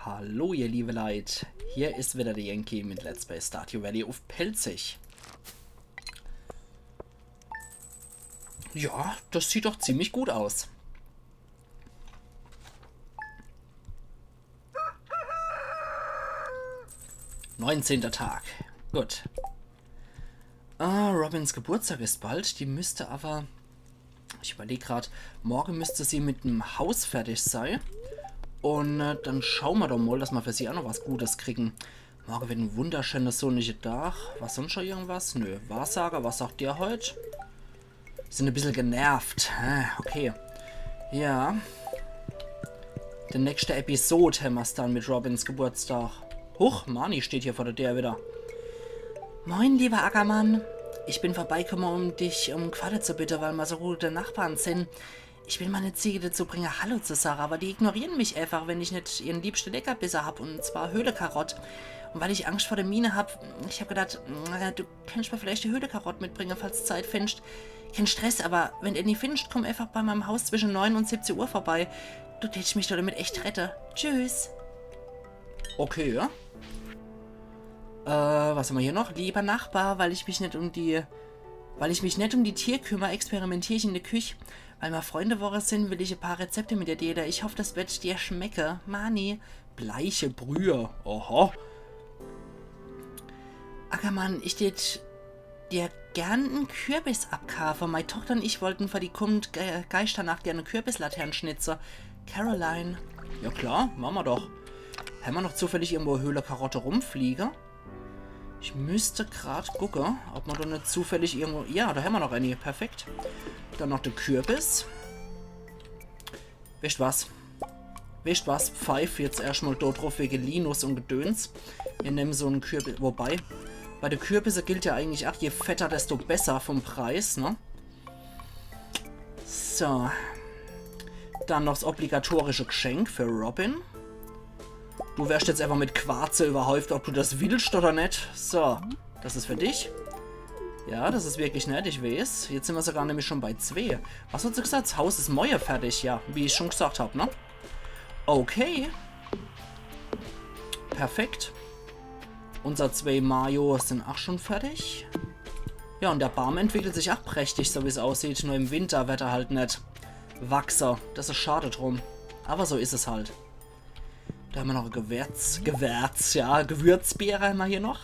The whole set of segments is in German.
Hallo ihr liebe Leid, hier ist wieder der Yankee mit Let's Play Stardew Valley auf Pelzig. Ja, das sieht doch ziemlich gut aus. Neunzehnter Tag. Gut. Robins Geburtstag ist bald. Die müsste aber... Ich überlege gerade, morgen müsste sie mit dem Haus fertig sein. Und dann schauen wir doch mal, dass wir für sie auch noch was Gutes kriegen. Morgen wird ein wunderschönes sonniges Dach. Was sonst schon irgendwas? Nö. Wahrsager, was sagt ihr heute? Sind ein bisschen genervt. Okay. Ja. Die nächste Episode haben wir es dann mit Robins Geburtstag. Huch, Mani steht hier vor der Tür wieder. Moin, lieber Ackermann. Ich bin vorbeigekommen, um dich um Qualle zu bitten, weil wir so gute Nachbarn sind. Ich will meine Ziege dazu bringen, Hallo zu sagen, aber die ignorieren mich einfach, wenn ich nicht ihren liebsten Leckerbisser habe, und zwar Höhlekarott. Und weil ich Angst vor der Mine habe, ich habe gedacht, du kannst mir vielleicht die Höhlekarott mitbringen, falls du Zeit findest. Kein Stress, aber wenn du nie findest, komm einfach bei meinem Haus zwischen 9 und 17 Uhr vorbei. Du tätst mich doch damit echt retten. Tschüss. Okay, ja. Was haben wir hier noch? Lieber Nachbar, weil ich mich nicht um die Tiere kümmere, experimentiere ich in der Küche. Weil wir Freunde Woche sind, will ich ein paar Rezepte mit dir delen. Ich hoffe, das wird dir schmecken. Mani. Bleiche Brühe. Oho. Ackermann, ich tät dir gern einen Kürbis abkaufen. Meine Tochter und ich wollten für die kommende Geisternacht gerne Kürbislaternen-Schnitzer. Caroline. Ja klar, machen wir doch. Haben wir noch zufällig irgendwo Höhle-Karotte rumfliegen? Ich müsste gerade gucken, ob man da nicht zufällig irgendwo... Ja, da haben wir noch eine. Perfekt. Dann noch der Kürbis. Wisst was? Pfeif jetzt erstmal dort drauf wegen Linus und Gedöns. Wir nehmen so einen Kürbis... Wobei, bei den Kürbisse gilt ja eigentlich, ach, je fetter, desto besser vom Preis, ne? So. Dann noch das obligatorische Geschenk für Robin. Du wärst jetzt einfach mit Quarze überhäuft, ob du das willst oder nicht. So, das ist für dich. Ja, das ist wirklich nett, ich weiß. Jetzt sind wir sogar nämlich schon bei 2. Was hat sie gesagt? Das Haus ist Mäuer fertig, ja, wie ich schon gesagt habe, ne? Okay. Perfekt. Unser 2 Majos sind auch schon fertig. Ja, und der Baum entwickelt sich auch prächtig, so wie es aussieht. Nur im Winter wird er halt nicht wachser. Das ist schade drum. Aber so ist es halt. Da haben wir noch Gewürzbeere haben wir hier noch.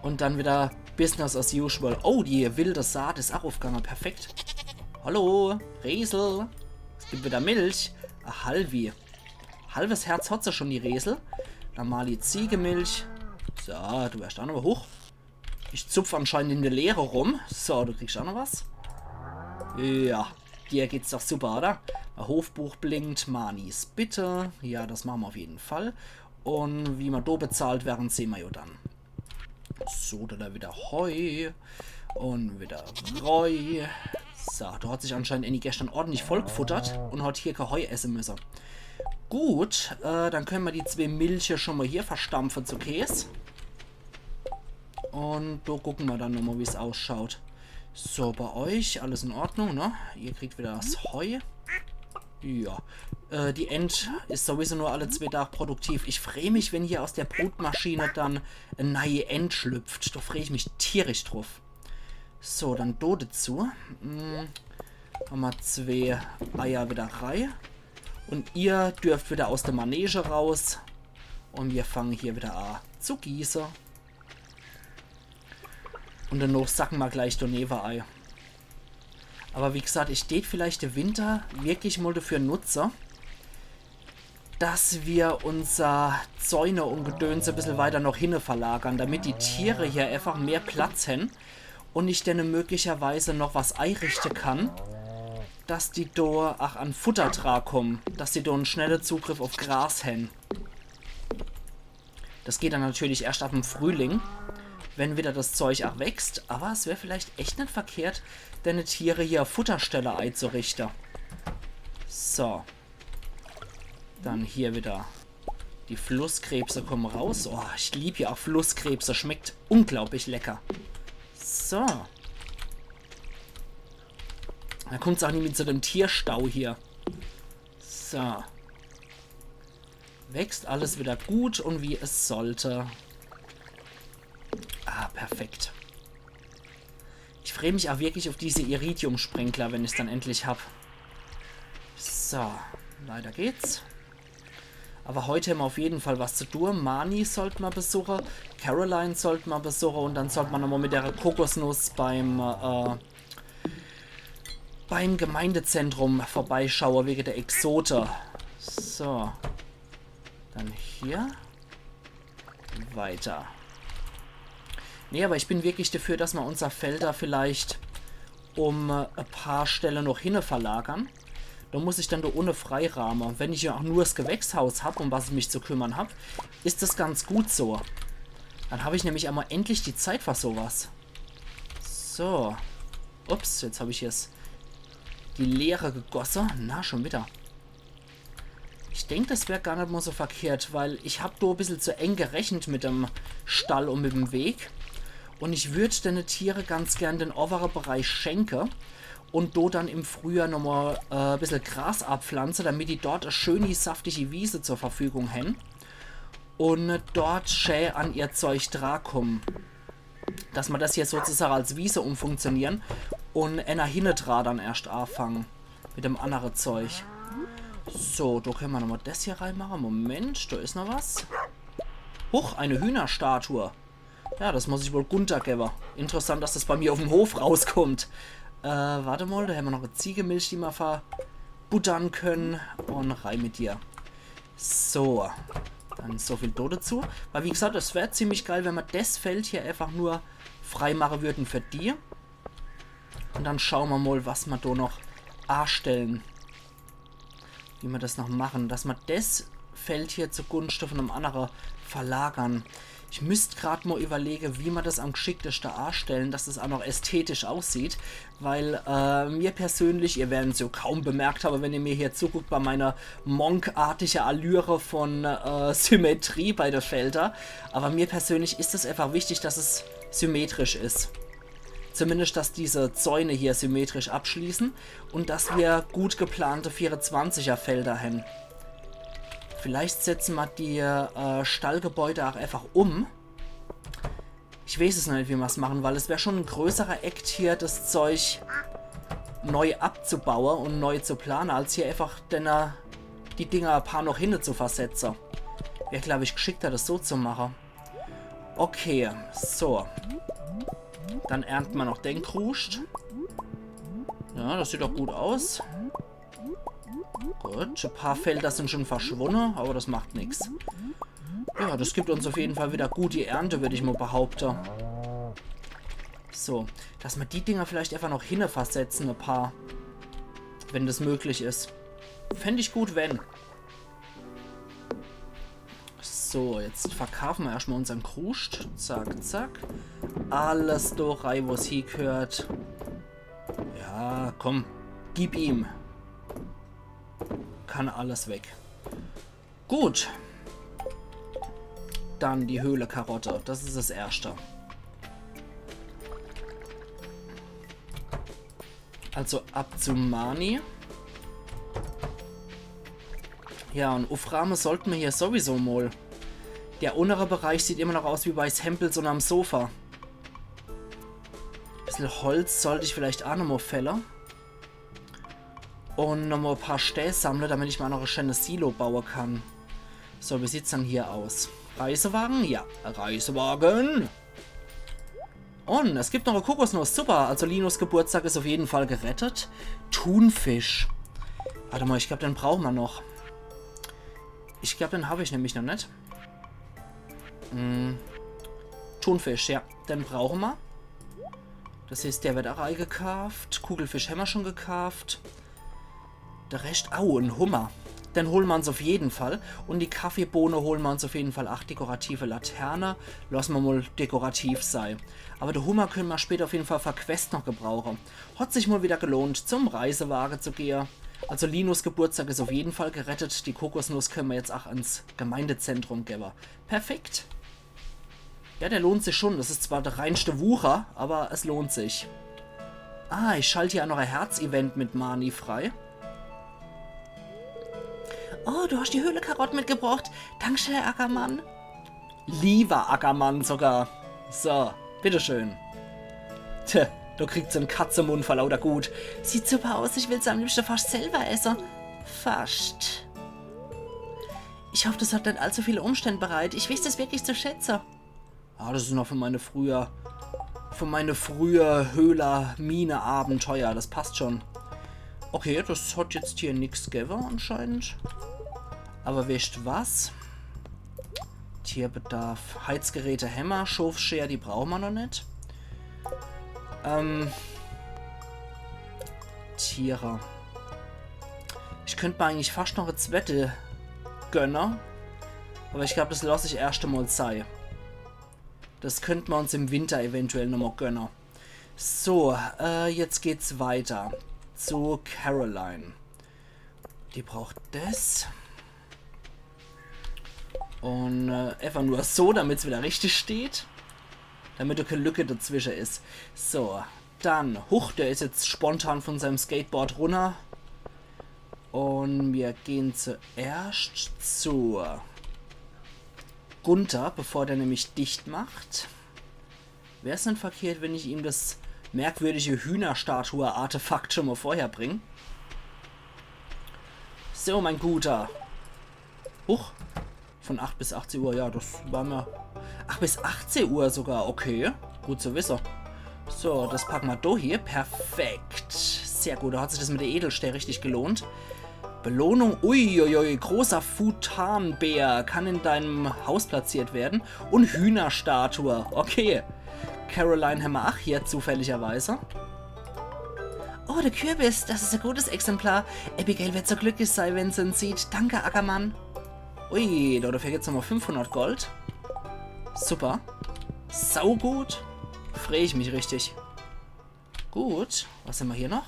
Und dann wieder Business as usual. Oh, die wilde Saat ist auch aufgegangen. Perfekt. Hallo, Resel. Es gibt wieder Milch. Ach, Halvi. Halbes Herz hat sie schon, die Resel. Dann mal die Ziegemilch. So, du wärst auch noch hoch. Ich zupfe anscheinend in der Leere rum. So, du kriegst auch noch was. Ja. Dir geht's doch super, oder? Ein Hofbuch blinkt, Manis bitte. Ja, das machen wir auf jeden Fall. Und wie man da bezahlt werden, sehen wir ja dann. So, dann wieder Heu. Und wieder Reu. So, da hat sich anscheinend Annie gestern ordentlich vollgefuttert und hat hier kein Heu essen müssen. Gut, dann können wir die 2 Milche schon mal hier verstampfen zu Käse. Und da gucken wir dann nochmal, wie es ausschaut. So, bei euch alles in Ordnung, ne? Ihr kriegt wieder das Heu. Ja. Die Ent ist sowieso nur alle 2 Tage produktiv. Ich freue mich, wenn hier aus der Brutmaschine dann eine neue Ent schlüpft. Da freue ich mich tierisch drauf. So, dann do dazu. Haben wir 2 Eier wieder rein. Und ihr dürft wieder aus der Manege raus. Und wir fangen hier wieder an zu gießen. Und dann noch sacken wir gleich Doneva-Ei. Aber wie gesagt, ich steht vielleicht der Winter wirklich mal dafür nutze, dass wir unser Zäune und Gedöns ein bisschen weiter noch hinne verlagern, damit die Tiere hier einfach mehr Platz haben und ich dann möglicherweise noch was einrichten kann, dass die da auch an Futtertrag kommen, dass die da einen schnellen Zugriff auf Gras haben. Das geht dann natürlich erst ab dem Frühling, wenn wieder das Zeug auch wächst, aber es wäre vielleicht echt nicht verkehrt, deine Tiere hier auf Futterstelle einzurichten. So. Dann hier wieder die Flusskrebse kommen raus. Oh, ich liebe ja auch Flusskrebse, schmeckt unglaublich lecker. So. Da kommt es auch nicht mit so einem Tierstau hier. So. Wächst alles wieder gut und wie es sollte. Ah, perfekt. Ich freue mich auch wirklich auf diese Iridium-Sprenkler, wenn ich es dann endlich habe. So, weiter geht's. Aber heute haben wir auf jeden Fall was zu tun. Mani sollten wir besuchen, Caroline sollten wir besuchen und dann sollten wir nochmal mit der Kokosnuss beim Gemeindezentrum vorbeischauen wegen der Exote. So. Dann hier. Weiter. Nee, aber ich bin wirklich dafür, dass wir unser Felder vielleicht um ein paar Stellen noch hin verlagern. Da muss ich dann da ohne Freirahmen. Wenn ich ja auch nur das Gewächshaus habe, um was ich mich zu kümmern habe, ist das ganz gut so. Dann habe ich nämlich einmal endlich die Zeit für sowas. So. Ups, jetzt habe ich jetzt die Leere gegossen. Na, schon wieder. Ich denke, das wäre gar nicht mal so verkehrt, weil ich habe da ein bisschen zu eng gerechnet mit dem Stall und mit dem Weg. Und ich würde den Tiere ganz gern den oberen Bereich schenken und da dann im Frühjahr nochmal ein bisschen Gras abpflanzen, damit die dort eine schöne, saftige Wiese zur Verfügung haben. Und dort schön an ihr Zeug dran kommen. Dass wir das hier sozusagen als Wiese umfunktionieren und einer hinten dran dann erst anfangen. Mit dem anderen Zeug. So, da können wir nochmal das hier reinmachen. Moment, da ist noch was. Huch, eine Hühnerstatue. Ja, das muss ich wohl Gunther geben. Interessant, dass das bei mir auf dem Hof rauskommt. Warte mal, da haben wir noch eine Ziegemilch, die wir verbuttern können. Und rein mit dir. So. Dann so viel da dazu. Weil wie gesagt, es wäre ziemlich geil, wenn wir das Feld hier einfach nur frei machen würden für die. Und dann schauen wir mal, was wir da noch anstellen. Wie wir das noch machen. Dass wir das Feld hier zugunsten von einem anderen verlagern. Ich müsste gerade mal überlegen, wie wir das am geschicktesten anstellen, dass das auch noch ästhetisch aussieht. Weil mir persönlich, ihr werdet es ja kaum bemerkt haben, wenn ihr mir hier zuguckt, bei meiner monkartigen Allüre von Symmetrie bei den Feldern. Aber mir persönlich ist es einfach wichtig, dass es symmetrisch ist. Zumindest, dass diese Zäune hier symmetrisch abschließen und dass wir gut geplante 24er Felder haben. Vielleicht setzen wir die Stallgebäude auch einfach um. Ich weiß es noch nicht, wie wir es machen, weil es wäre schon ein größerer Act hier, das Zeug neu abzubauen und neu zu planen, als hier einfach die Dinger ein paar noch hin zu versetzen. Wäre, glaube ich, geschickter, das so zu machen. Okay, so. Dann ernten wir noch den Kruscht. Ja, das sieht doch gut aus. Gut, ein paar Felder sind schon verschwunden, aber das macht nichts. Ja, das gibt uns auf jeden Fall wieder gute Ernte, würde ich mal behaupten. So, dass wir die Dinger vielleicht einfach noch hinne versetzen, ein paar. Wenn das möglich ist. Fände ich gut, wenn. So, jetzt verkaufen wir erstmal unseren Kruscht. Zack, zack. Alles durch, wo es hingehört. Ja, komm. Gib ihm. Kann alles weg. Gut. Dann die Höhle Karotte. Das ist das erste. Also ab zu Mani. Ja, und Uframe sollten wir hier sowieso mal. Der untere Bereich sieht immer noch aus wie bei Hempels und am Sofa. Ein bisschen Holz sollte ich vielleicht auch nochmal fällen. Und nochmal ein paar Stähle sammeln, damit ich mal noch ein schönes Silo bauen kann. So, wie sieht es dann hier aus? Reisewagen? Ja, Reisewagen. Und es gibt noch eine Kokosnuss. Super, also Linus Geburtstag ist auf jeden Fall gerettet. Thunfisch. Warte mal, ich glaube, den brauchen wir noch. Ich glaube, den habe ich nämlich noch nicht. Thunfisch, ja, den brauchen wir. Das heißt, der wird auch eingekauft. Kugelfisch haben wir schon gekauft. Der Rest, ein Hummer. Den holen wir uns auf jeden Fall. Und die Kaffeebohne holen wir uns auf jeden Fall. Ach, dekorative Laterne. Lassen wir mal dekorativ sein. Aber den Hummer können wir später auf jeden Fall für Quest noch gebrauchen. Hat sich mal wieder gelohnt, zum Reisewagen zu gehen. Also Linus Geburtstag ist auf jeden Fall gerettet. Die Kokosnuss können wir jetzt auch ans Gemeindezentrum geben. Perfekt. Ja, der lohnt sich schon. Das ist zwar der reinste Wucher, aber es lohnt sich. Ah, ich schalte hier auch noch ein Herz-Event mit Mani frei. Oh, du hast die Höhle-Karotten mitgebracht. Dankeschön, Herr Ackermann. Lieber Ackermann sogar. So, bitteschön. Tja, du kriegst so einen Katzenmund vor lauter Gut. Sieht super aus, ich will es am liebsten fast selber essen. Fast. Ich hoffe, das hat nicht allzu viele Umstände bereit. Ich weiß das wirklich zu schätzen. Ah, das ist noch für meine früher Höhler-Mine-Abenteuer. Das passt schon. Okay, das hat jetzt hier nichts gegeben anscheinend. Aber wisst was? Tierbedarf. Heizgeräte, Hämmer, Schofscher, die brauchen wir noch nicht. Tiere. Ich könnte mir eigentlich fast noch eine Zwette gönnen. Aber ich glaube, das lasse ich erst einmal sein. Das könnten wir uns im Winter eventuell nochmal gönnen. So, jetzt geht's weiter. Zu Caroline. Die braucht das. Und einfach nur so, damit es wieder richtig steht. Damit da keine Lücke dazwischen ist. So, dann, huch, der ist jetzt spontan von seinem Skateboard runter. Und wir gehen zuerst zu Gunther, bevor der nämlich dicht macht. Wäre es denn verkehrt, wenn ich ihm das merkwürdige Hühnerstatue-Artefakt schon mal vorher bringe? So, mein Guter. Huch. Von 8 bis 18 Uhr, ja, das war mir... Ach, bis 18 Uhr sogar, okay. Gut zu wissen. So, das packen wir da hier. Perfekt. Sehr gut, da hat sich das mit der Edelstähle richtig gelohnt. Belohnung, uiuiui, großer Futanbär kann in deinem Haus platziert werden. Und Hühnerstatue, okay. Caroline haben wir auch hier zufälligerweise. Oh, der Kürbis, das ist ein gutes Exemplar. Abigail wird so glücklich sein, wenn sie ihn sieht. Danke, Ackermann. Ui, dafür gibt es nochmal 500 Gold. Super. Saugut. Freue ich mich richtig. Gut. Was haben wir hier noch?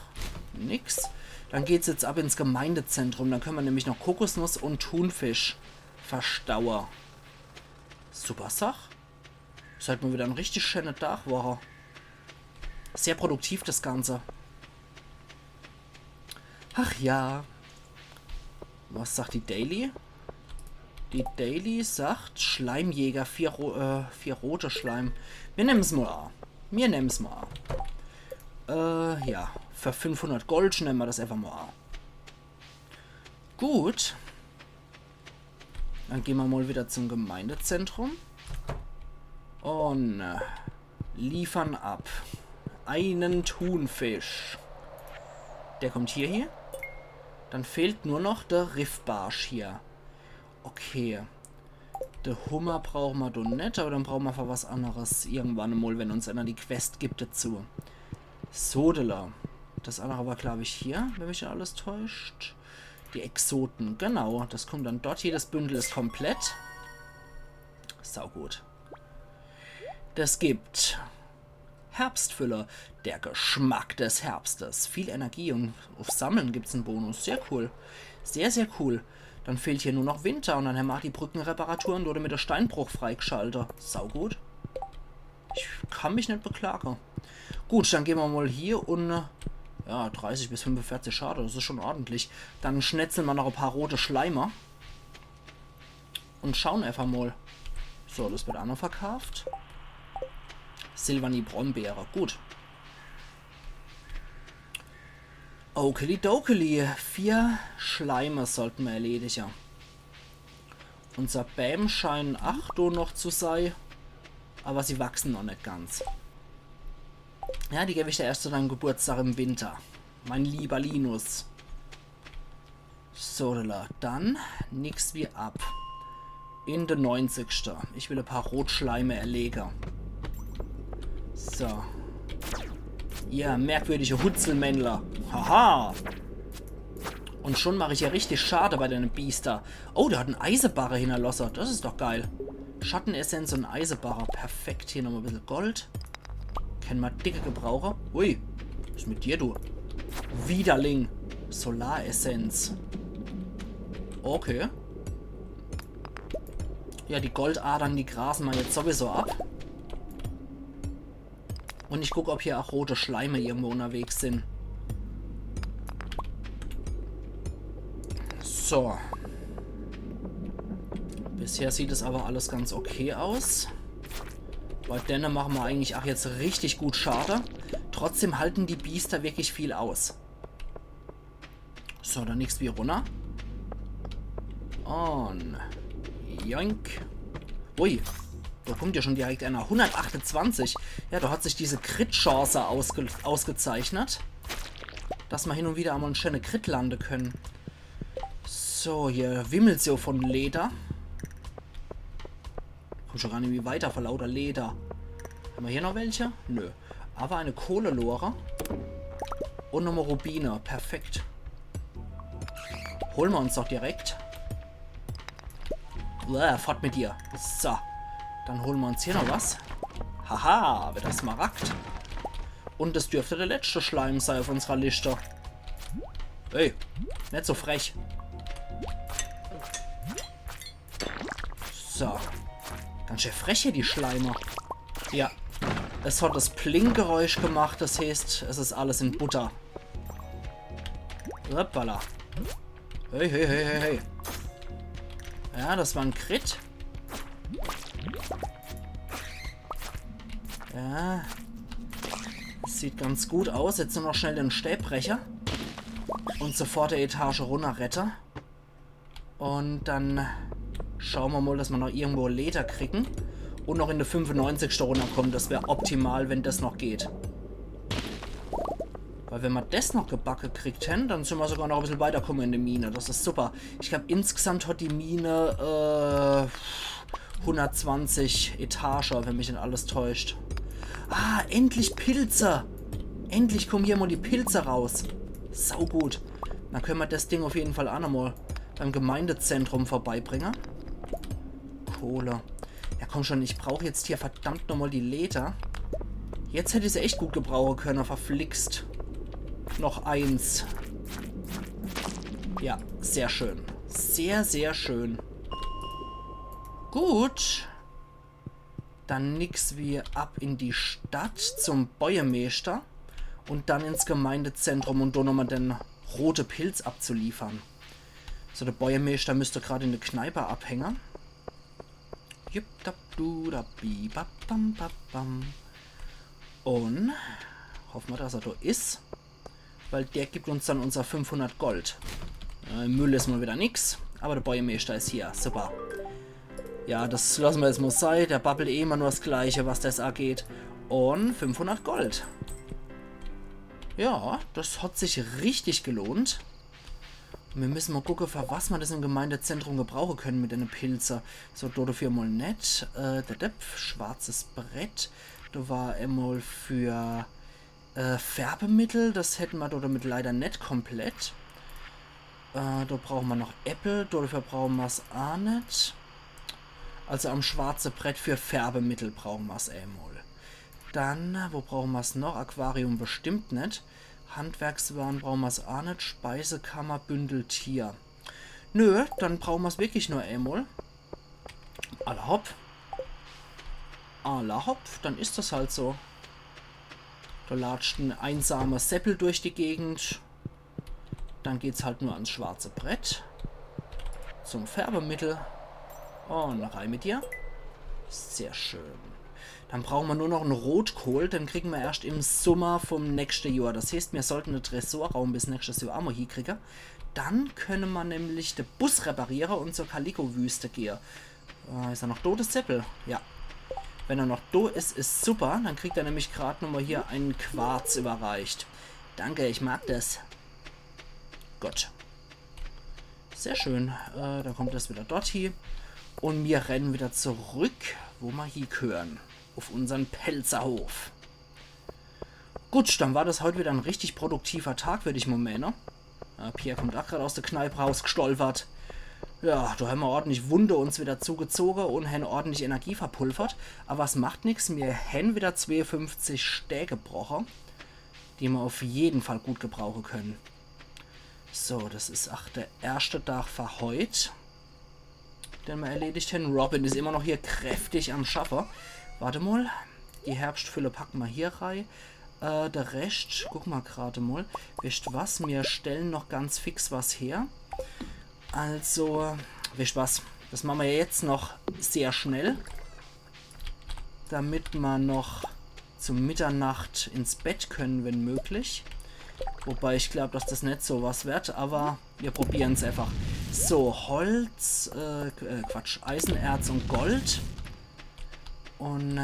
Nix. Dann geht es jetzt ab ins Gemeindezentrum. Dann können wir nämlich noch Kokosnuss und Thunfisch verstauen. Super Sach. Ist halt mal wieder ein richtig schöner Tag, Woche. Sehr produktiv das Ganze. Ach ja. Was sagt die Daily? Die Daily sagt Schleimjäger, 4 rote Schleim. Wir nehmen es mal an. Wir nehmen es mal an. Ja. Für 500 Gold nehmen wir das einfach mal an. Gut. Dann gehen wir mal wieder zum Gemeindezentrum. Und liefern ab. Einen Thunfisch. Der kommt hier. Dann fehlt nur noch der Riffbarsch hier. Okay. Der Hummer brauchen wir doch nicht, aber dann brauchen wir für was anderes irgendwann mal, wenn uns einer die Quest gibt dazu. Sodela. Das andere war, glaube ich, hier, wenn mich alles täuscht. Die Exoten, genau. Das kommt dann dort. Jedes Bündel ist komplett. Saugut. Das gibt Herbstfüller. Der Geschmack des Herbstes. Viel Energie und auf Sammeln gibt es einen Bonus. Sehr cool. Sehr, sehr cool. Dann fehlt hier nur noch Winter und dann haben wir die Brückenreparaturen oder mit der Steinbruch freigeschaltet. Saugut. Ich kann mich nicht beklagen. Gut, dann gehen wir mal hier und... ja, 30 bis 45 Schade, das ist schon ordentlich. Dann schnetzeln wir noch ein paar rote Schleimer. Und schauen einfach mal. So, das wird auch noch verkauft. Silvani Brombeere, gut. Okeli-dokeli. 4 Schleime sollten wir erledigen. Unser Bäm scheinen 8 noch zu sein. Aber sie wachsen noch nicht ganz. Ja, die gebe ich dir erst zu deinem Geburtstag im Winter. Mein lieber Linus. So, dann nix wie ab. In den 90. Ich will ein paar Rotschleime erlegen. So. Ja, merkwürdige Hutzelmännler. Haha. Und schon mache ich ja richtig schade bei deinem Biester. Oh, der hat einen Eisenbarre hinterlassen. Das ist doch geil. Schattenessenz und Eisenbarre. Perfekt. Hier nochmal ein bisschen Gold. Kennen wir dicke Gebraucher. Ui. Was ist mit dir, du? Widerling. Solaressenz. Okay. Ja, die Goldadern, die grasen wir jetzt sowieso ab. Und ich gucke, ob hier auch rote Schleime irgendwo unterwegs sind. So. Bisher sieht es aber alles ganz okay aus. Bei denen machen wir eigentlich auch jetzt richtig gut Schade. Trotzdem halten die Biester wirklich viel aus. So, dann nichts wie runter. Und joink. Ui, da kommt ja schon direkt einer. 128. Ja, da hat sich diese Crit-Chance ausgezeichnet. Dass wir hin und wieder einmal eine schöne Crit landen können. So, hier wimmelt so von Leder. Kommt schon gar nicht mehr weiter vor lauter Leder. Haben wir hier noch welche? Nö. Aber eine Kohlelore. Und nochmal Rubine. Perfekt. Holen wir uns doch direkt. Fort mit dir. So. Dann holen wir uns hier noch was. Haha, wird das Smaragd. Und das dürfte der letzte Schleim sein auf unserer Liste. Ey, nicht so frech. So. Ganz schön frech hier, die Schleimer. Ja. Es hat das Plinggeräusch gemacht, das heißt, es ist alles in Butter. Hoppala. Hey, hey, hey, hey, hey. Ja, das war ein Crit. Ja. Das sieht ganz gut aus. Jetzt nur noch schnell den Stäbbrecher. Und sofort der Etage runter rette. Und dann schauen wir mal, dass wir noch irgendwo Leder kriegen. Und noch in der 95. runterkommen. Das wäre optimal, wenn das noch geht. Weil wenn wir das noch gebacken kriegt hätten, dann sind wir sogar noch ein bisschen weiterkommen in der Mine. Das ist super. Ich glaube, insgesamt hat die Mine 120 Etagen, wenn mich nicht alles täuscht. Ah, endlich Pilze. Endlich kommen hier mal die Pilze raus. Sau gut. Dann können wir das Ding auf jeden Fall auch nochmal beim Gemeindezentrum vorbeibringen. Kohle. Ja, komm schon, ich brauche jetzt hier verdammt nochmal die Leder. Jetzt hätte ich sie echt gut gebrauchen können, verflixt. Noch eins. Ja, sehr schön. Sehr, sehr schön. Gut. Dann nix wie ab in die Stadt zum Bäuermeister und dann ins Gemeindezentrum und da nochmal den roten Pilz abzuliefern. So, der Bäuermeister müsste gerade in der Kneipe abhängen. Und hoffen wir, dass er da ist. Weil der gibt uns dann unser 500 Gold. Im Müll ist mal wieder nix. Aber der Bäuermeister ist hier. Super. Ja, das lassen wir jetzt mal sein. Der babbelt eh immer nur das Gleiche, was das angeht. Und 500 Gold. Ja, das hat sich richtig gelohnt. Und wir müssen mal gucken, für was wir das im Gemeindezentrum gebrauchen können mit den Pilze. So, dafür mal nett. Schwarzes Brett. Da war einmal für Färbemittel. Das hätten wir damit leider nicht komplett. Da brauchen wir noch Äpfel. Dafür brauchen wir es auch nicht. Also am schwarzen Brett für Färbemittel brauchen wir es einmal. Dann, wo brauchen wir es noch? Aquarium bestimmt nicht. Handwerkswaren brauchen wir es auch nicht. Speisekammer, Bündel, Tier. Nö, dann brauchen wir es wirklich nur einmal. Alla hopp. Alla hopp, dann ist das halt so. Da latscht ein einsamer Seppel durch die Gegend. Dann geht's halt nur ans schwarze Brett. Zum Färbemittel. Und rein mit dir. Sehr schön. Dann brauchen wir nur noch einen Rotkohl. Den kriegen wir erst im Sommer vom nächsten Jahr. Das heißt, wir sollten den Tresorraum bis nächstes Jahr auch mal hinkriegen. Dann können wir nämlich den Bus reparieren und zur Calico-Wüste gehen. Ist er noch da, der Seppel? Ja. Wenn er noch da ist, ist super. Dann kriegt er nämlich gerade nochmal hier einen Quarz überreicht. Danke, ich mag das. Gut. Sehr schön. Dann kommt das wieder dort hier. Und wir rennen wieder zurück, wo wir hier gehören. Auf unseren Pelzerhof. Gut, dann war das heute wieder ein richtig produktiver Tag, würde ich mal meinen. Pierre kommt auch gerade aus der Kneipe rausgestolpert. Ja, da haben wir ordentlich Wunde uns wieder zugezogen und haben ordentlich Energie verpulvert. Aber es macht nichts, wir haben wieder 52 Stäbe gebrochen, die wir auf jeden Fall gut gebrauchen können. So, das ist auch der erste Tag für heute, den wir erledigt haben. Robin ist immer noch hier kräftig am Schaffen. Warte mal, die Herbstfülle packen wir hier rein. Der Rest, guck mal gerade mal. Wisst was, wir stellen noch ganz fix was her. Also, wisst was, Das machen wir ja jetzt noch sehr schnell, damit wir noch zum Mitternacht ins Bett können, wenn möglich. Wobei ich glaube, dass das nicht so was wird, aber wir probieren es einfach. So, Holz, Eisenerz und Gold. Und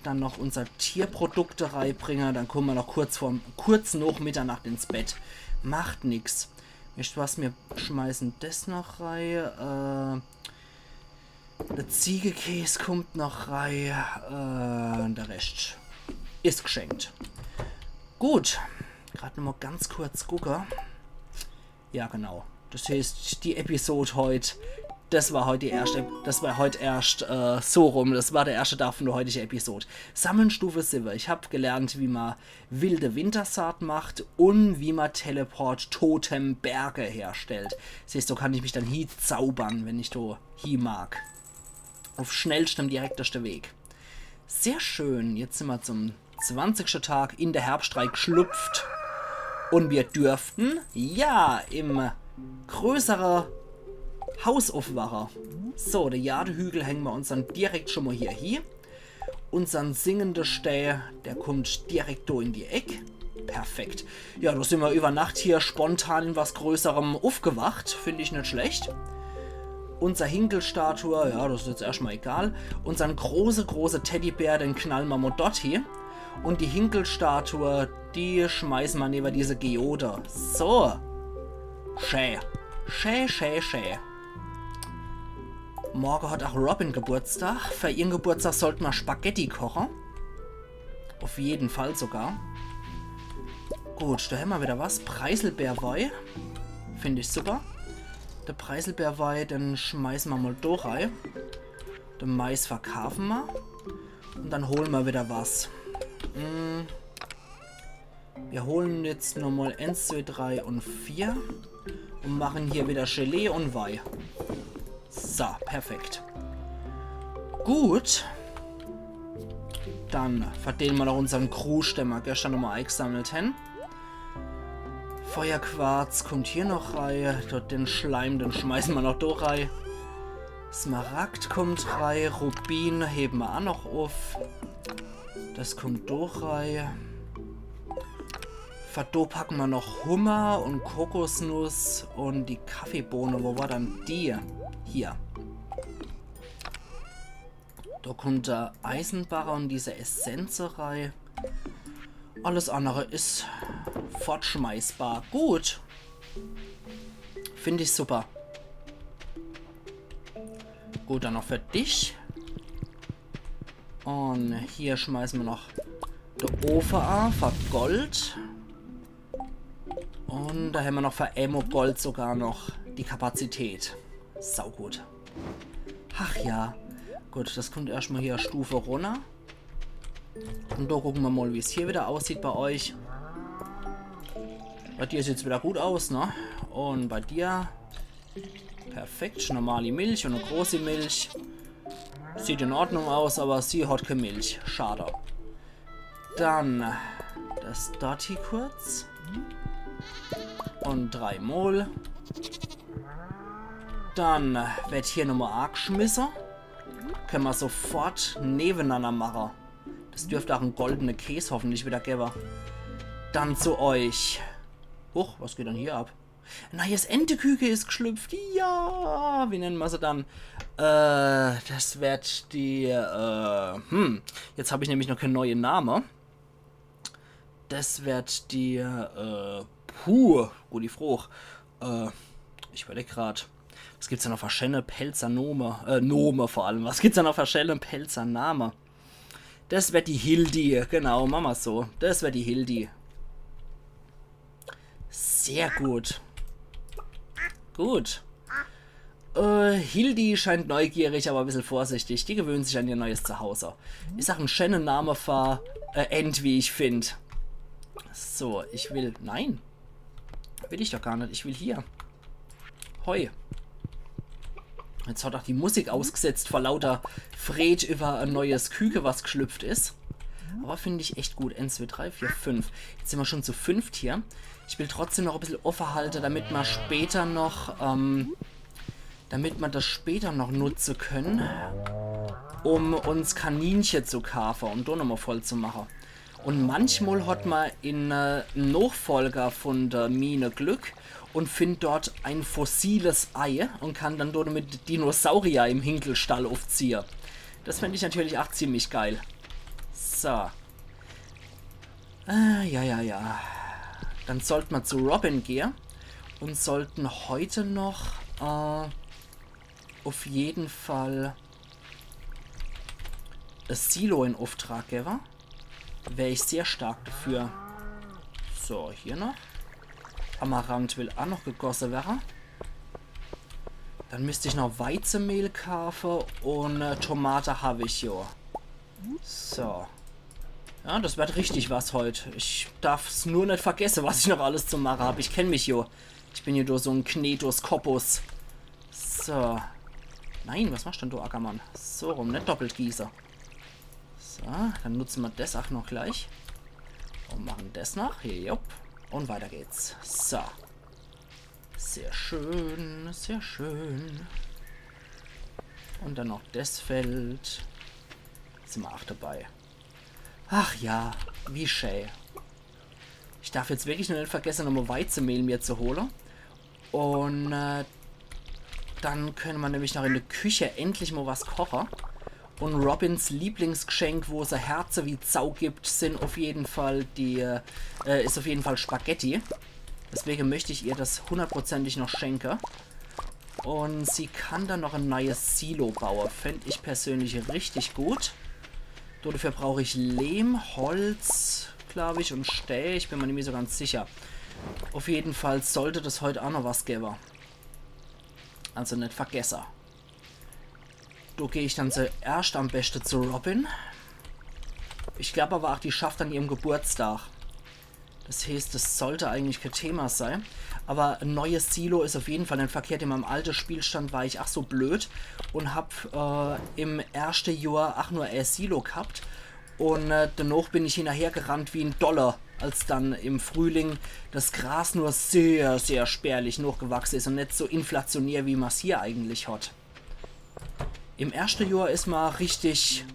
dann noch unser Tierprodukte reinbringen. Dann kommen wir noch kurz nach Mitternacht ins Bett. Macht nix. Weißt du was, wir schmeißen das noch rein. Der Ziegekäse kommt noch rein. Der Rest ist geschenkt. Gut. Gerade noch mal ganz kurz gucken. Ja, genau. Das heißt, die Episode heute, das war heute erst so rum. Das war der erste Tag von der heutigen Episode. Sammelstufe 7. Ich habe gelernt, wie man wilde Wintersaat macht und wie man Teleport Totem Berge herstellt. Das heißt, so kann ich mich dann hier zaubern, wenn ich da hier mag. Auf schnellstem, direktester Weg. Sehr schön. Jetzt sind wir zum 20. Tag in der Herbststreik geschlüpft. Und wir dürften, ja, im größeren Haus aufwachen. So, der Jadehügel hängen wir uns dann direkt schon mal hier. Unseren singenden Stäh, der kommt direkt da in die Ecke. Perfekt. Ja, da sind wir über Nacht hier spontan in was Größerem aufgewacht. Finde ich nicht schlecht. Unser Hinkelstatue, ja, das ist jetzt erstmal egal. Unseren große Teddybär, den knallen wir mal dort hier. Und die Hinkelstatue, die schmeißen wir neben diese Geode. So. Schä. Morgen hat auch Robin Geburtstag. Für ihren Geburtstag sollten wir Spaghetti kochen. Auf jeden Fall sogar. Gut, da haben wir wieder was. Preiselbeerwei. Finde ich super. Der Preiselbeerwei, den schmeißen wir mal da rein. Den Mais verkaufen wir. Und dann holen wir wieder was. Wir holen jetzt nochmal 1, 2, 3 und 4 und machen hier wieder Gelee und Weih. So, perfekt. Gut. Dann verteilen wir noch unseren Krusch, den wir gestern nochmal eingesammelt haben. Feuerquarz kommt hier noch rein. Dort den Schleim, den schmeißen wir noch da rein. Smaragd kommt rein. Rubin heben wir auch noch auf. Das kommt durch rein. Da packen wir noch Hummer und Kokosnuss und die Kaffeebohne. Wo war dann die? Hier. Da kommt der Eisenbarrer und diese Essenz rein. Alles andere ist fortschmeißbar. Gut. Finde ich super. Gut, dann noch für dich. Und hier schmeißen wir noch den Ofen an für Gold. Und da haben wir noch für Ammo Gold sogar noch die Kapazität. Saugut. Ach ja. Gut, das kommt erstmal hier Stufe runter. Und da gucken wir mal, wie es hier wieder aussieht bei euch. Bei dir sieht es wieder gut aus, ne? Und bei dir perfekt. Normale Milch und eine große Milch. Sieht in Ordnung aus, aber sie hat keine Milch. Schade. Dann das dort hier kurz. Und 3 Mol. Dann wird hier nochmal arg geschmissen. Können wir sofort nebeneinander machen. Das dürfte auch ein goldener Käse hoffentlich wieder geben. Dann zu euch. Huch, was geht dann hier ab? Na, hier ist Enteküke ist geschlüpft. Ja, wie nennen wir sie dann? Das wird die, jetzt habe ich nämlich noch keinen neuen Namen. Das wird die, gute Frucht. Ich überlege gerade. Was gibt's da noch für schöne Pelzernome? Nome vor allem. Was gibt's da noch für schöne Pelzername? Das wird die Hildi. Genau, machen wir so. Das wird die Hildi. Sehr gut. Gut. Hildi scheint neugierig, aber ein bisschen vorsichtig. Die gewöhnt sich an ihr neues Zuhause. Ist auch ein schöner Name für End, wie ich finde. So, ich will... Nein. Will ich doch gar nicht. Ich will hier. Heu. Jetzt hat auch die Musik ausgesetzt vor lauter Fred über ein neues Küke, was geschlüpft ist. Aber finde ich echt gut. 1, 2, 3, 4, 5. Jetzt sind wir schon zu 5 hier. Ich will trotzdem noch ein bisschen offen halten, damit wir später noch damit wir das später noch nutzen können, um uns Kaninchen zu kaufen und da nochmal voll zu machen. Und manchmal hat man in einem Nachfolger von der Mine Glück und findet dort ein fossiles Ei und kann dann dort mit Dinosaurier im Hinkelstall aufziehen. Das fände ich natürlich auch ziemlich geil. So. Ja. Dann sollten wir zu Robin gehen und sollten heute noch auf jeden Fall das Silo in Auftrag geben. Wäre ich sehr stark dafür. So, hier noch. Amaranth will auch noch gegossen werden. Dann müsste ich noch Weizenmehl kaufen und Tomate habe ich ja. So. Ja, das wird richtig was heute. Ich darf es nur nicht vergessen, was ich noch alles zu machen habe. Ich kenne mich ja. Ich bin hier nur so ein Knetus Koppus. So. Nein, was machst denn du, Ackermann? So rum, nicht doppelt gießen. So, dann nutzen wir das auch noch gleich. Und machen das noch. Hier, jupp. Und weiter geht's. So. Sehr schön, sehr schön. Und dann noch das Feld. Jetzt sind wir auch dabei. Ach ja, wie schön. Ich darf jetzt wirklich nur nicht vergessen, nochmal Weizenmehl mir zu holen. Und dann können wir nämlich noch in der Küche endlich mal was kochen. Und Robins Lieblingsgeschenk, wo es ein Herze wie Zau gibt, sind auf jeden Fall ist auf jeden Fall Spaghetti. Deswegen möchte ich ihr das hundertprozentig noch schenken. Und sie kann dann noch ein neues Silo bauen. Fände ich persönlich richtig gut. Dafür brauche ich Lehm, Holz, glaube ich, und Stähl. Ich bin mir nicht mehr so ganz sicher. Auf jeden Fall sollte das heute auch noch was geben. Also nicht vergessen. Da gehe ich dann zuerst am besten zu Robin. Ich glaube aber auch, die schafft an ihrem Geburtstag. Das heißt, das sollte eigentlich kein Thema sein. Aber ein neues Silo ist auf jeden Fall nicht verkehrt. In meinem alten Spielstand war ich ach so blöd und habe im ersten Jahr auch nur ein Silo gehabt. Und danach bin ich hinterher gerannt wie ein Dollar, als dann im Frühling das Gras nur sehr, sehr spärlich nachgewachsen ist und nicht so inflationär, wie man es hier eigentlich hat. Im ersten Jahr ist man richtig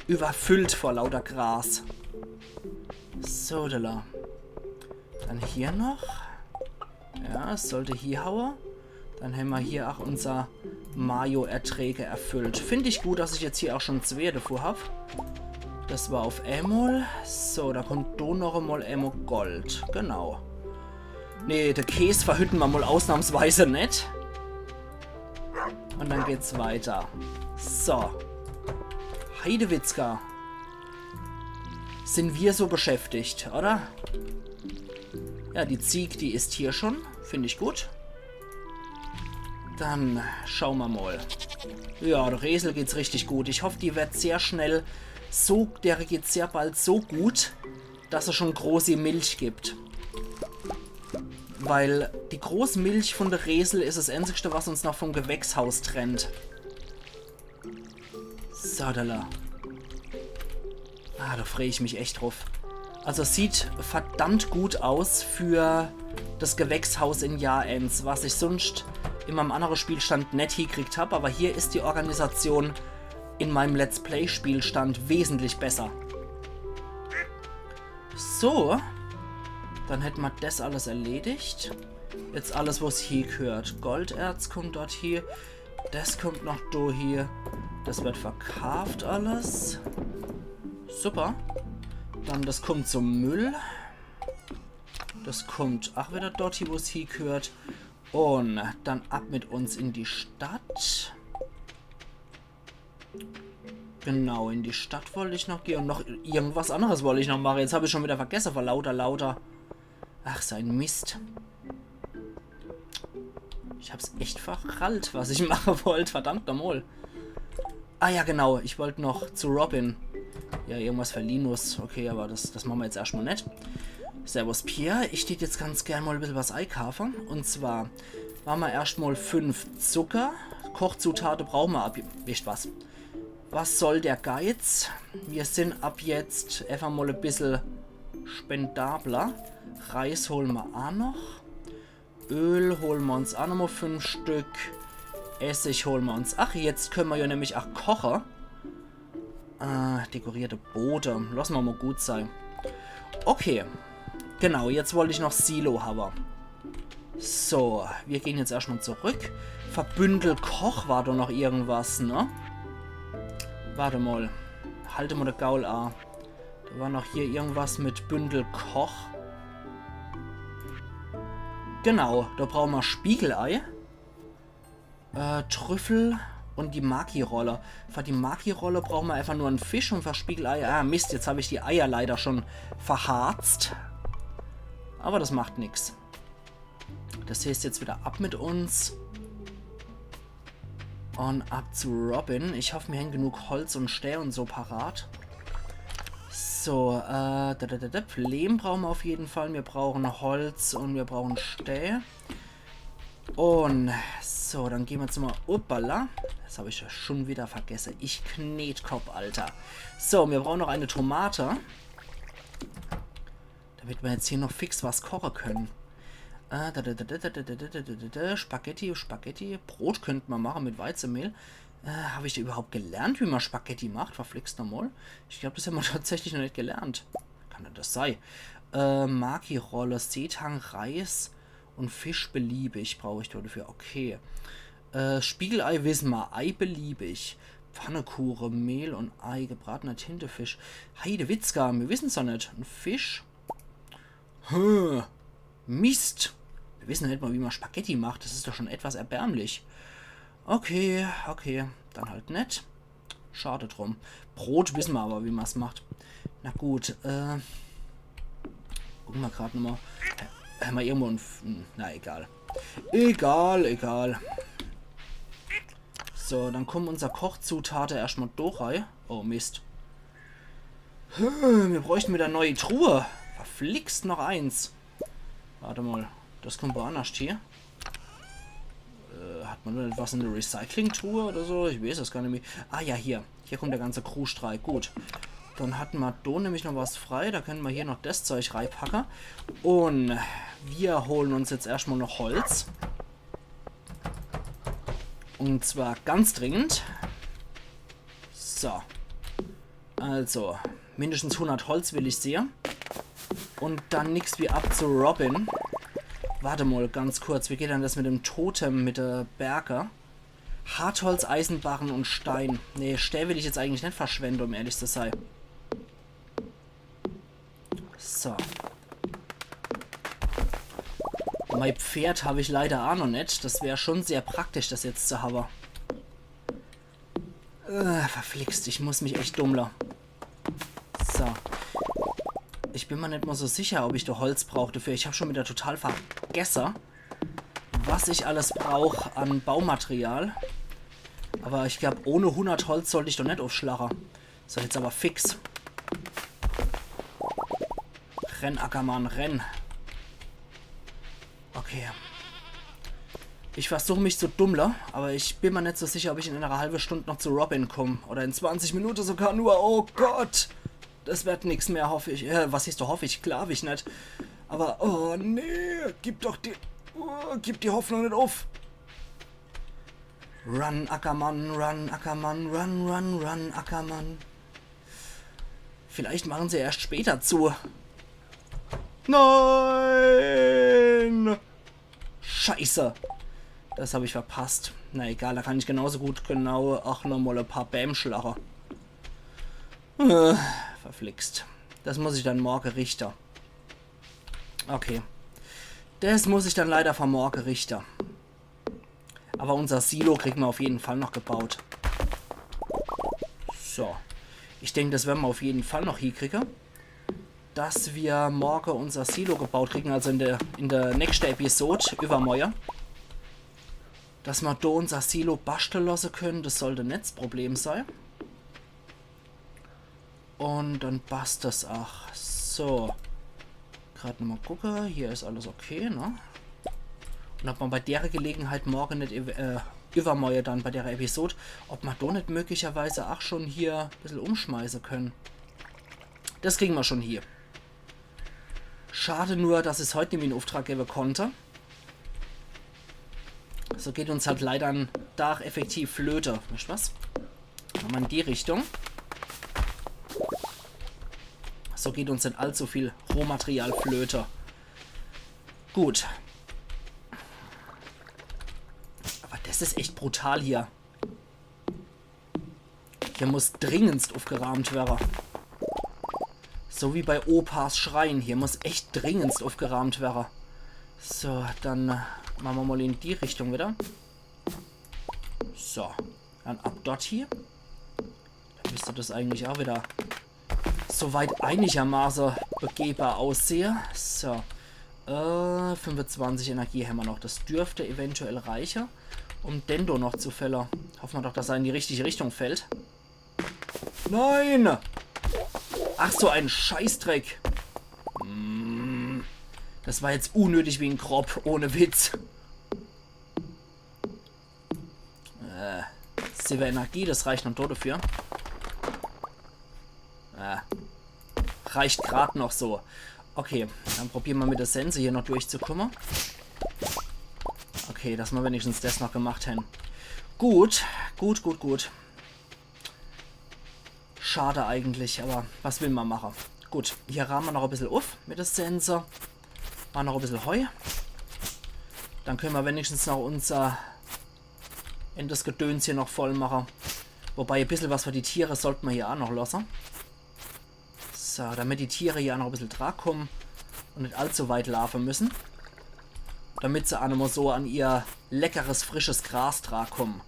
überfüllt vor lauter Gras. So, Della. Dann hier noch. Ja, es sollte hier hauen. Dann haben wir hier auch unser Mayo-Erträge erfüllt. Finde ich gut, dass ich jetzt hier auch schon 2 davor habe. Das war auf Emol. So, da kommt da noch einmal Emol Gold. Genau. Ne, der Käse verhütten wir mal ausnahmsweise nicht. Und dann geht's weiter. So. Heidewitzka. Sind wir so beschäftigt, oder? Ja, die Ziege, die ist hier schon. Finde ich gut. Dann schauen wir mal. Ja, der Resel geht's richtig gut. Ich hoffe, die wird sehr schnell so, der geht sehr bald so gut, dass er schon große Milch gibt. Weil die Großmilch von der Resel ist das Einzige, was uns noch vom Gewächshaus trennt. So, da. Da freue ich mich echt drauf. Also es sieht verdammt gut aus für das Gewächshaus in Jahr 1, was ich sonst in meinem anderen Spielstand nicht hingekriegt habe. Aber hier ist die Organisation in meinem Let's Play Spielstand wesentlich besser. So. Dann hätten wir das alles erledigt. Jetzt alles, was hier gehört. Golderz kommt dort hier. Das kommt noch da hier. Das wird verkauft alles. Super. Dann das kommt zum Müll. Das kommt auch wieder dort hier, wo es hier gehört. Und dann ab mit uns in die Stadt. Genau, in die Stadt wollte ich noch gehen. Und noch irgendwas anderes wollte ich noch machen. Jetzt habe ich schon wieder vergessen, vor lauter. Ach, sein Mist. Ich habe es echt verrallt, was ich machen wollte. Verdammt nochmal. Ah ja, genau. Ich wollte noch zu Robin. Ja, irgendwas für Linus. Okay, aber das machen wir jetzt erstmal nicht. Servus, Pierre. Ich stehe jetzt ganz gerne mal ein bisschen was einkaufen. Und zwar machen wir erstmal 5 Zucker. Kochzutaten brauchen wir ab. Wisst was? Was soll der Geiz? Wir sind ab jetzt einfach mal ein bisschen spendabler. Reis holen wir auch noch. Öl holen wir uns auch noch mal 5 Stück. Essig holen wir uns. Ach, jetzt können wir ja nämlich auch kochen. Dekorierte Boote. Lassen wir mal gut sein. Okay. Genau, jetzt wollte ich noch Silo haben. So, wir gehen jetzt erstmal zurück. Verbündel Koch war doch noch irgendwas, ne? Warte mal. Halte mal der Gaul A. Da war noch hier irgendwas mit Bündel Koch. Genau, da brauchen wir Spiegelei. Trüffel und die Maki-Rolle. Für die Maki-Rolle brauchen wir einfach nur einen Fisch und für Spiegelei... Ah, Mist, jetzt habe ich die Eier leider schon verharzt. Aber das macht nichts. Das heißt jetzt wieder ab mit uns. Und ab zu Robin. Ich hoffe, wir haben genug Holz und Stähl und so parat. So, Lehm brauchen wir auf jeden Fall. Wir brauchen Holz und wir brauchen Stähl. Und so, dann gehen wir jetzt mal... Uppala. Das habe ich schon wieder vergessen. Ich Knetkopf, Alter. So, wir brauchen noch eine Tomate. Damit wir jetzt hier noch fix was kochen können. Spaghetti. Brot könnte man machen mit Weizenmehl. Habe ich da überhaupt gelernt, wie man Spaghetti macht? Verflixt nochmal. Ich glaube, das haben wir tatsächlich noch nicht gelernt. Kann denn das sein? Maki-Rolle, Seetang, Reis und Fisch beliebig brauche ich dafür. Okay. Spiegelei wissen wir. Ei beliebig. Pfannekuchen, Mehl und Ei, gebratener Tintefisch. Heidewitzka, wir wissen es doch nicht. Ein Fisch. Mist. Wir wissen nicht mal, wie man Spaghetti macht. Das ist doch schon etwas erbärmlich. Okay. Dann halt nicht. Schade drum. Brot wissen wir aber, wie man es macht. Na gut, gucken wir gerade nochmal. Haben wir irgendwo ein... Na, egal. Egal. So, dann kommen unsere Kochzutaten erstmal durch rein. Oh, Mist. Wir bräuchten wieder eine neue Truhe. Verflixt noch eins. Warte mal. Das kommt woanders hier. Hat man da etwas in der Recycling-Truhe oder so? Ich weiß das gar nicht mehr. Ah ja, hier. Hier kommt der ganze Crewstreik. Gut. Dann hatten wir da nämlich noch was frei. Da können wir hier noch das Zeug reinpacken. Und wir holen uns jetzt erstmal noch Holz. Und zwar ganz dringend. So. Also, mindestens 100 Holz will ich sehen. Und dann nichts wie ab zu Robin. Warte mal, ganz kurz. Wie geht denn das mit dem Totem, mit der Berge? Hartholz, Eisenbarren und Stein. Nee, Stähl will ich jetzt eigentlich nicht verschwenden, um ehrlich zu sein. So. Mein Pferd habe ich leider auch noch nicht. Das wäre schon sehr praktisch, das jetzt zu haben. Verflixt, ich muss mich echt dummler. So. Ich bin mir nicht mal so sicher, ob ich da Holz brauche dafür. Ich habe schon wieder total vergessen, was ich alles brauche an Baumaterial. Aber ich glaube, ohne 100 Holz sollte ich doch nicht aufschlagen. So, jetzt aber fix. Renn, Ackermann, renn. Okay. Ich versuche mich zu dummler, aber ich bin mir nicht so sicher, ob ich in einer halben Stunde noch zu Robin komme. Oder in 20 Minuten sogar nur. Oh Gott! Das wird nichts mehr, hoffe ich. Was ist doch, hoffe ich? Klar, ich nicht. Aber, oh nee, gib die Hoffnung nicht auf. Run, Ackermann, run, Ackermann. Vielleicht machen sie erst später zu. Nein! Scheiße. Das habe ich verpasst. Na egal, da kann ich genauso gut auch nochmal ein paar Bäm schlagen. Verflixt. Das muss ich dann morgen richten. Okay. Das muss ich dann leider vom morgen richten. Aber unser Silo kriegen wir auf jeden Fall noch gebaut. So. Ich denke, das werden wir auf jeden Fall noch hinkriegen. Dass wir morgen unser Silo gebaut kriegen, also in der nächsten Episode übermorgen. Dass wir da unser Silo basteln lassen können, das sollte nicht das Problem sein. Und dann passt das auch. So. Gerade nochmal gucken. Hier ist alles okay, ne? Und ob man bei der Gelegenheit morgen nicht, übermorgen dann bei der Episode, ob wir da nicht möglicherweise auch schon hier ein bisschen umschmeißen können. Das kriegen wir schon hier. Schade nur, dass ich es heute nicht in Auftrag geben konnte. so geht uns halt leider ein Dach effektiv flöte. Weißt du was? Machen wir in die Richtung. So geht uns nicht allzu viel Rohmaterial flöte. Gut. Aber das ist echt brutal hier. Hier muss dringendst aufgerahmt werden. So wie bei Opas Schrein. Hier muss echt dringendst aufgerahmt werden. So, dann machen wir mal in die Richtung wieder. So, dann ab dort hier. Dann müsste das eigentlich auch wieder soweit einigermaßen begehbar aussehen. So, 25 Energie haben wir noch. Das dürfte eventuell reichen, um Dendo noch zu fällen. Hoffen wir doch, dass er in die richtige Richtung fällt. Nein! Ach, so ein Scheißdreck. Das war jetzt unnötig wie ein Krop, ohne Witz. Silber Energie, das reicht noch dafür. Reicht gerade noch so. Okay, dann probieren wir mit der Sense hier noch durchzukommen. Okay, dass wir wenigstens das noch gemacht haben. Gut, gut, gut, gut. Schade eigentlich, aber was will man machen? Gut, hier rahmen wir noch ein bisschen auf mit der Sense. Machen noch ein bisschen Heu. Dann können wir wenigstens noch unser Endesgedöns hier noch voll machen. Wobei ein bisschen was für die Tiere sollten wir hier auch noch lassen. So, damit die Tiere hier auch noch ein bisschen Trag kommen und nicht allzu weit laufen müssen. Damit sie auch noch mal so an ihr leckeres, frisches Gras Trag kommen.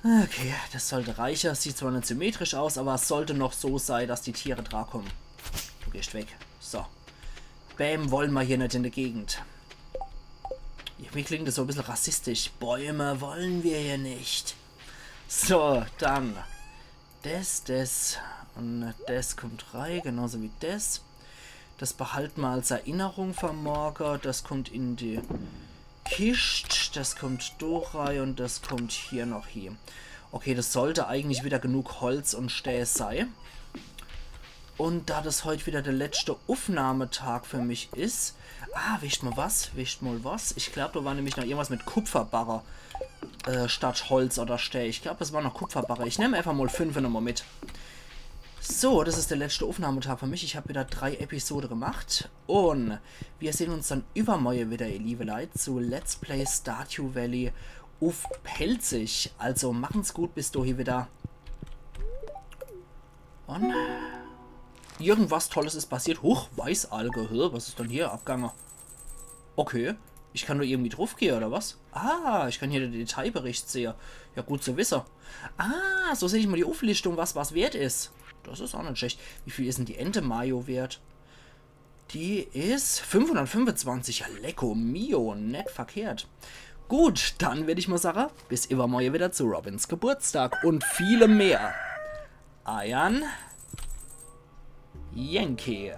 Okay, das sollte reichen. Sieht zwar nicht symmetrisch aus, aber es sollte noch so sein, dass die Tiere Trag kommen. Du gehst weg. So. Bäm wollen wir hier nicht in der Gegend. Irgendwie klingt das so ein bisschen rassistisch. Bäume wollen wir hier nicht. So, dann. Das. Und das kommt rein, genauso wie das. Das behalten wir als Erinnerung vom Morgen. Das kommt in die Kiste. Das kommt da rein und das kommt hier noch hier. Okay, das sollte eigentlich wieder genug Holz und Stäh sein. Und da das heute wieder der letzte Aufnahmetag für mich ist... wischt mal was. Ich glaube, da war nämlich noch irgendwas mit Kupferbarre statt Holz oder Stäh. Ich glaube, das war noch Kupferbarre. Ich nehme einfach mal 5 nochmal mit. So, das ist der letzte Aufnahmetag für mich. Ich habe wieder 3 Episoden gemacht. Und wir sehen uns dann übermorgen wieder, ihr liebe Leute, zu Let's Play Stardew Valley auf Pelzig. Also machen's gut, bis du hier wieder. Und... irgendwas Tolles ist passiert. Huch, Weißalge. Was ist denn hier abgegangen? Okay. Ich kann nur irgendwie drauf gehen, oder was? Ich kann hier den Detailbericht sehen. Ja, gut zu wissen. So sehe ich mal die Auflistung, was wert ist. Das ist auch nicht schlecht. Wie viel ist denn die Ente Mayo wert? Die ist 525. Ja, lecko mio. Nicht verkehrt. Gut, dann werde ich mal sagen, bis übermorgen wieder zu Robins Geburtstag und viele mehr. Ayan Yankee.